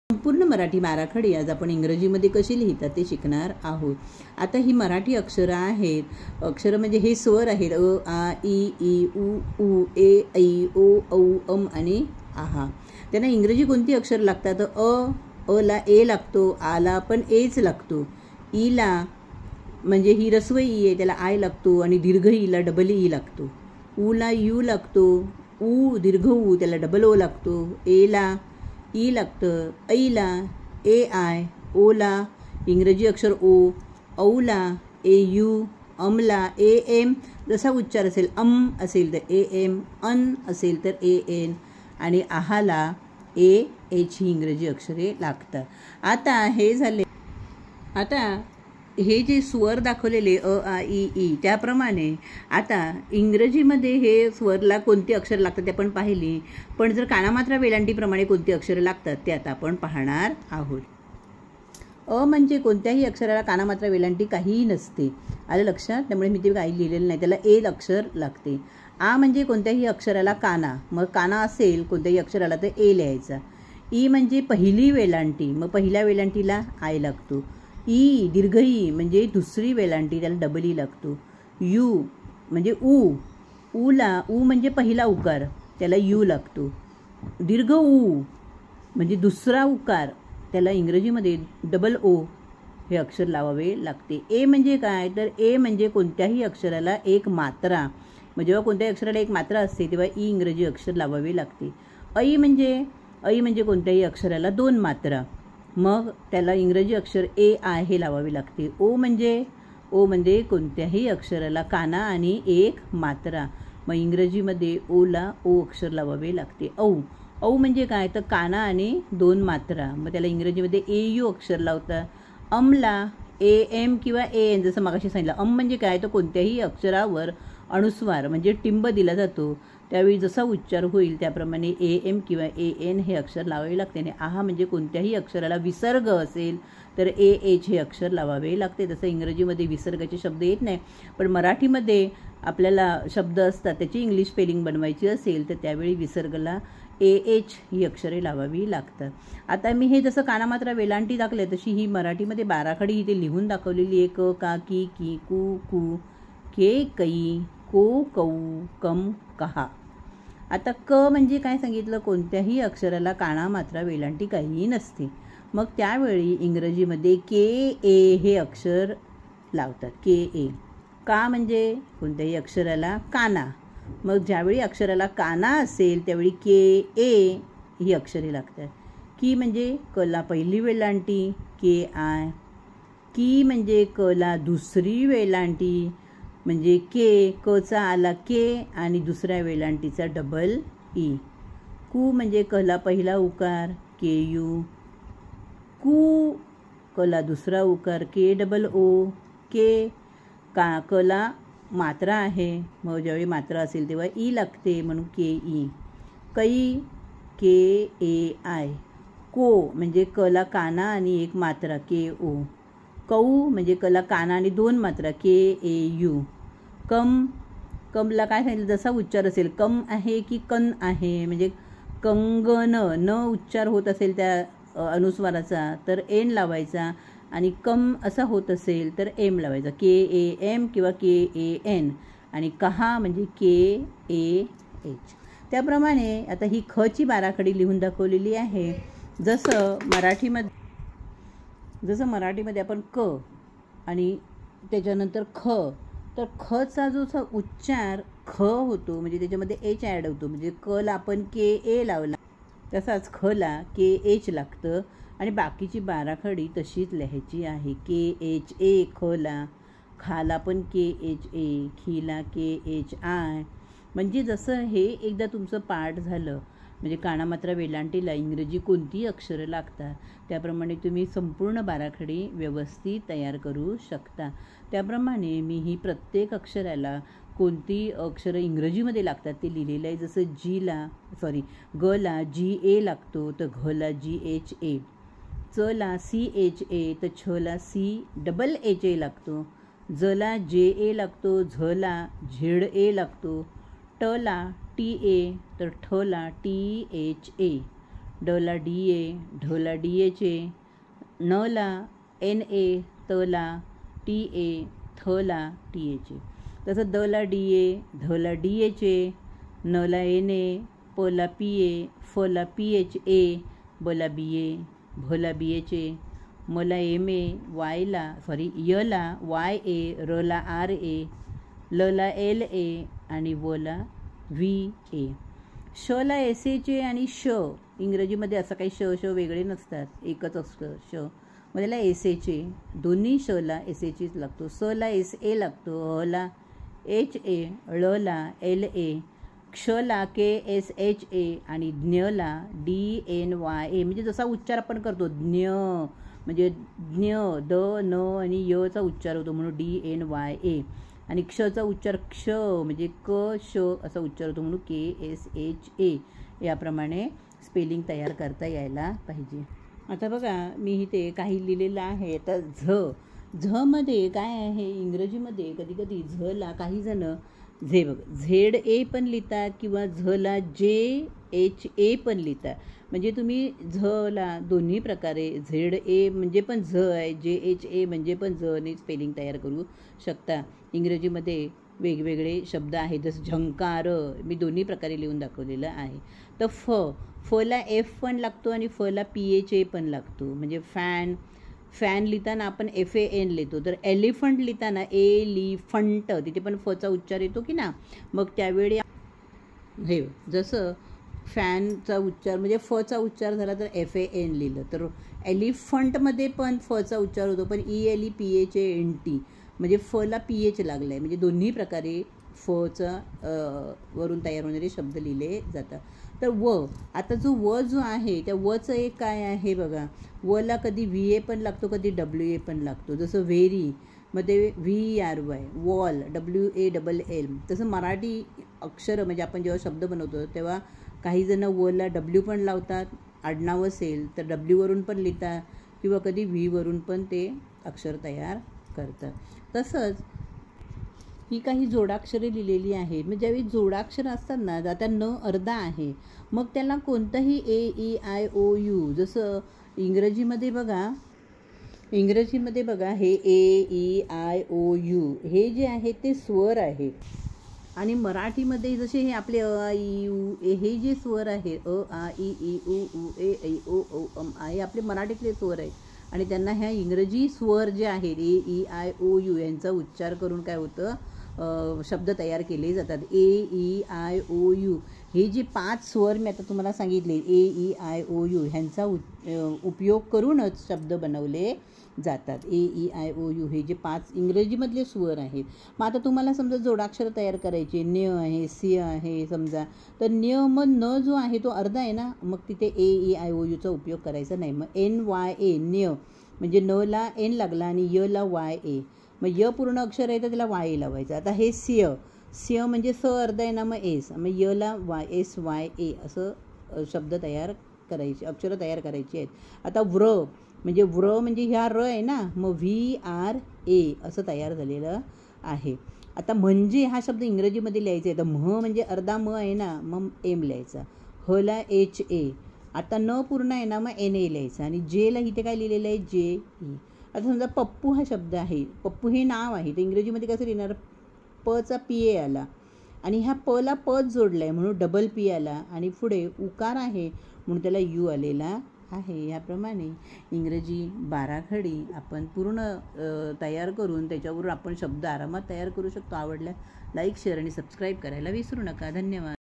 संपूर्ण मराठी बाराखडी आज आपण इंग्रजीमध्ये कशी लिहितात ते शिकणार आहोत. आता ही मराठी अक्षरं आहेत. अक्षरं म्हणजे हे स्वर आहेत अ, आ, इ, ई, उ, ऊ, ए, ऐ, ओ, औ, अम आणि आहा. त्यांना इंग्रजी कोणती अक्षर लागतात? अला ए लागतो, आला पण एच लागतो, ईला म्हणजे ही रस्व ई आहे त्याला आय लागतो आणि दीर्घ ईला डबल ई लागतो, ऊला यू लागतो, ऊ दीर्घ ऊ त्याला डबल ओ लागतो, एला ई लागतं, ऐला ए आय, ओला इंग्रजी अक्षर ओ, औला ए यू, अमला ए एम जसा उच्चार असेल अम असेल तर ए एम, अन असेल तर ए एन आणि आहाला ए एच ही इंग्रजी अक्षरे लागतात. आता हे झाले. आता हे जे स्वर दाखवलेले अ आ इ ई त्याप्रमाणे आता इंग्रजीमध्ये हे स्वरला कोणती अक्षर लागतात ते आपण पाहिली, पण जर कानामात्रा वेलांटीप्रमाणे कोणती अक्षरं लागतात ते आता आपण पाहणार आहोत. अ म्हणजे कोणत्याही अक्षराला कानामात्रा वेलांटी काहीही नसते, आलं लक्षात, त्यामुळे मी ते काही लिहिलेलं नाही, त्याला ए अक्षर लागते. आ म्हणजे कोणत्याही अक्षराला काना, मग काना असेल कोणत्याही अक्षराला तर ए लिहायचा. ई म्हणजे पहिली वेलांटी, मग पहिल्या वेलांटीला आय लागतो. ई दीर्घ ई म्हणजे दुसरी वेलांटी त्याला डबल ई लागतो. यू म्हणजे ऊला ऊ म्हणजे पहिला उकार त्याला यू लागतो. दीर्घ ऊ म्हणजे दुसरा उकार त्याला इंग्रजीमध्ये डबल ओ हे अक्षर लावावे लागते. ए म्हणजे काय तर ए म्हणजे कोणत्याही अक्षराला एक मात्रा, मग जेव्हा कोणत्याही अक्षराला एक मात्रा असते तेव्हा ई इंग्रजी अक्षर लावावे लागते. ऐ म्हणजे कोणत्याही अक्षराला दोन मात्रा, मग त्याला इंग्रजी अक्षर ए आय हे लावावे लागते. ओ म्हणजे कोणत्याही अक्षराला काना आणि एक मात्रा, मग इंग्रजीमध्ये ओला ओ अक्षर लावावे लागते. औ म्हणजे काय तर काना आणि दोन मात्रा, मग त्याला इंग्रजीमध्ये ए यू अक्षर लावतात. अमला ए एम किंवा ए एन जसं मगाशी सांगितलं. अम म्हणजे काय तर कोणत्याही अक्षरावर अनुस्वार म्हणजे टिंब दिला जातो, त्यावेळी जसा उच्चार होईल त्याप्रमाणे ए एम किंवा ए एन हे अक्षर लावावे लागते. आणि आहा म्हणजे कोणत्याही अक्षराला विसर्ग असेल तर ए एच हे अक्षर लावावे लागते. जसं इंग्रजीमध्ये विसर्गाचे शब्द येत नाही, पण मराठीमध्ये आपल्याला शब्द असतात त्याची इंग्लिश स्पेलिंग बनवायची असेल तर त्यावेळी विसर्गला ए एच ही अक्षरे लावावी लागतात. आता मी हे जसं कानामात्रा वेलांटी दाखवले तशी ही मराठीमध्ये बाराखडी इथे लिहून दाखवलेली आहे. क का की की कू कू, के कै, को कौ, कम कहा. आता क म्हणजे काय सांगितलं, कोणत्याही अक्षराला कानामात्रा वेलांटी काहीही नसते, मग त्यावेळी इंग्रजीमध्ये के ए हे अक्षर लावतात, के ए. का म्हणजे कोणत्याही अक्षराला काना, मग ज्यावेळी अक्षराला काना असेल त्यावेळी के ए ही अक्षरे लागतात. की म्हणजे कला पहिली वेलांटी के आय. की म्हणजे कला दुसरी वेलांटी म्हणजे के, कचा आला के आणि दुसऱ्या वेलांटीचा डबल ई. कू म्हणजे कला पहिला उकार के यू. कू कला दुसरा उकार के डबल ओ. के का कला मात्रा आहे, मग ज्यावेळी मात्रा असेल तेव्हा ई लागते म्हणून के ई. कै के ए आय. को म्हणजे कला काना आणि एक मात्रा के ओ. कौ म्हणजे कला काना आणि दोन मात्रा के ए यू. कमला काय सांगितलं जसा उच्चार असेल, कम आहे की कन आहे, म्हणजे कंगन न उच्चार होत असेल त्या अनुस्वाराचा तर एन लावायचा, आणि कम असा होत असेल तर एम लावायचा, के ए एम किंवा के ए एन. आणि कहा म्हणजे के ए एच. त्याप्रमाणे आता ही खची बाराखडी लिहून दाखवलेली आहे. जसं मराठीमध्ये आपण क आणि त्याच्यानंतर ख, तर खचा जो उच्चार ख होतो म्हणजे त्याच्यामध्ये एच ॲड होतो, म्हणजे कला आपण के ए लावला तसाच खला के एच लागतं. आणि बाकीची बाराखडी तशीच लिहायची आहे. के एच ए खला, खाला पण के एच ए, खीला के एच आय. म्हणजे जसं हे एकदा तुमचं पाठ झालं म्हणजे कानामात्रा वेलांटीला इंग्रजी कोणती अक्षरं लागतात त्याप्रमाणे तुम्ही संपूर्ण बाराखडी व्यवस्थित तयार करू शकता. त्याप्रमाणे मी ही प्रत्येक अक्षराला कोणती अक्षरं इंग्रजीमध्ये लागतात ते लिहिलेलं आहे. जसं गला जी ए लागतो तर घला जी एच ए. चला सी एच ए तर छला सी डबल एच ए लागतो. जला जे ए लागतो, झला झेड ए लागतो. टला टी ए तर ठला टी एच ए. डला DA, ढला DHA, नला NA, तला TA, थला THA. तसं दला DA, ढला DHA, नला NA, पला PA, फला PHA, बला BA, भला BHA, मला MA, यला YA, रला RA, लला LA आणि वला VA. शला SHA आणि श इंग्रजीमध्ये असं काही श वेगळे नसतात, एकच असतं श. मग त्याला SHA, दोन्ही शला SHच लागतो. सला SA लागतो, हला HA, ळला LA, क्षला KSHA आणि ज्ञला DNYA. म्हणजे जसा उच्चार आपण करतो ज्ञ म्हणजे ज्ञ, द न आणि यचा उच्चार होतो म्हणून DNYA. आणि क्षचा उच्चार क्ष म्हणजे क श असा उच्चार होतो म्हणून KSHA. याप्रमाणे स्पेलिंग तयार करता यायला पाहिजे. आता बघा मी इथे काही लिहिलेलं आहे. आता झमध्ये काय आहे, इंग्रजीमध्ये कधी कधी झला काही जण ZA पण लिहितात किंवा झला JHA पण लिहितात. म्हणजे तुम्ही झला दोन्ही प्रकारे ZA म्हणजे पण झ आहे, JHA म्हणजे पण झ ने स्पेलिंग तयार करू शकता. इंग्रजीमध्ये वेगवेगळे शब्द आहेत, जसं झंकार मी दोन्ही प्रकारे लिहून दाखवलेलं आहे. तर फला F पण लागतो आणि फला PHA पण लागतो. म्हणजे फॅन लिहिताना आपण FAN लिहितो. तर एलिफंट लिहिताना एलिफंट तिथे पण फचा उच्चार येतो की ना. मग त्यावेळी हे जसं फॅनचा उच्चार म्हणजे फचा उच्चार झाला तर FAN लिहिलं. तर एलिफंटमध्ये पण फचा उच्चार होतो, पण ELEPHANT म्हणजे फला PH लागला आहे. म्हणजे दोन्ही प्रकारे फचा वरून तयार होणारे शब्द लिहिले जातात. तर आता जो आहे त्या वचं एक काय आहे बघा, वला कधी VA पण लागतो, कधी WA पण लागतो. जसं व्हेरी मध्ये VERY, वॉल WALL. तसं मराठी अक्षर म्हणजे आपण जेव्हा शब्द बनवतो तेव्हा काही जण वला W पण लावतात, आडनाव असेल तर W वरून पण लिहितात किंवा कधी V वरून पण ते अक्षर तयार करतात. तसंच ही काही जोडाक्षरे लिहिलेली आहेत. मग ज्यावेळी जोडाक्षर असतात ना, आता न अर्धा आहे, मग त्याला कोणतंही AEIOU जसं इंग्रजीमध्ये बघा हे AEIOU हे जे आहे ते स्वर आहे. आणि मराठीमध्ये जसे हे आपले अ ई उ ए हे जे स्वर आहेत अ आ इ ई उ ऊ ए ऐ ओ औ अम आ हे आपले मराठीतले स्वर आहेत. आणि त्यांना ह्या इंग्रजी स्वर जे आहेत AEIOU यांचा उच्चार करून काय होतं, शब्द तयार केले जातात. AEIOU हे जे 5 स्वर मी आता तुम्हाला सांगितले AEIOU ह्यांचा उपयोग करूनच शब्द बनवले जातात. AEIOU हे जे 5 इंग्रजीमधले स्वर आहेत. मग आता तुम्हाला समजा जोडाक्षर तयार करायचे, न्य आहे, स्य आहे समजा, तर न्य मग न जो आहे तो अर्धा आहे ना, मग तिथे AEIOUचा उपयोग करायचा नाही. मग NYA न्य म्हणजे न ला N लागला आणि य ला YA, मग य पूर्ण अक्षर आहे तर त्याला YA लावायचं. आता हे स्य म्हणजे स अर्धा आहे ना, मग S, मग य ला SYA असं शब्द तयार करायचे, अक्षरं तयार करायची आहेत. आता व्र म्हणजे ह्या र आहे ना, मग VRA असं तयार झालेलं आहे. आता म्हणजे हा शब्द इंग्रजीमध्ये लिहायचा आहे. तर म्हणजे अर्धा म आहे ना, मग M लिहायचा. हला HA, आता न पूर्ण आहे ना, मग NA लिहायचा. आणि जेला इथे काय लिहिलेलं आहे JE. आता समजा पप्पू हा शब्द आहे, पप्पू हे नाव आहे, तर इंग्रजीमध्ये कसं लिहिणार, पचा PA आला आणि ह्या पला पच जोडला आहे म्हणून डबल P आला आणि पुढे उकार आहे म्हणून त्याला U आलेला आहे. याप्रमाणे इंग्रजी 12 खडी आपण पूर्ण तयार करून त्याच्यावरून आपण शब्द आरामात तयार करू शकतो. आवडल्या लाईक, शेअर आणि सबस्क्राईब करायला विसरू नका. धन्यवाद.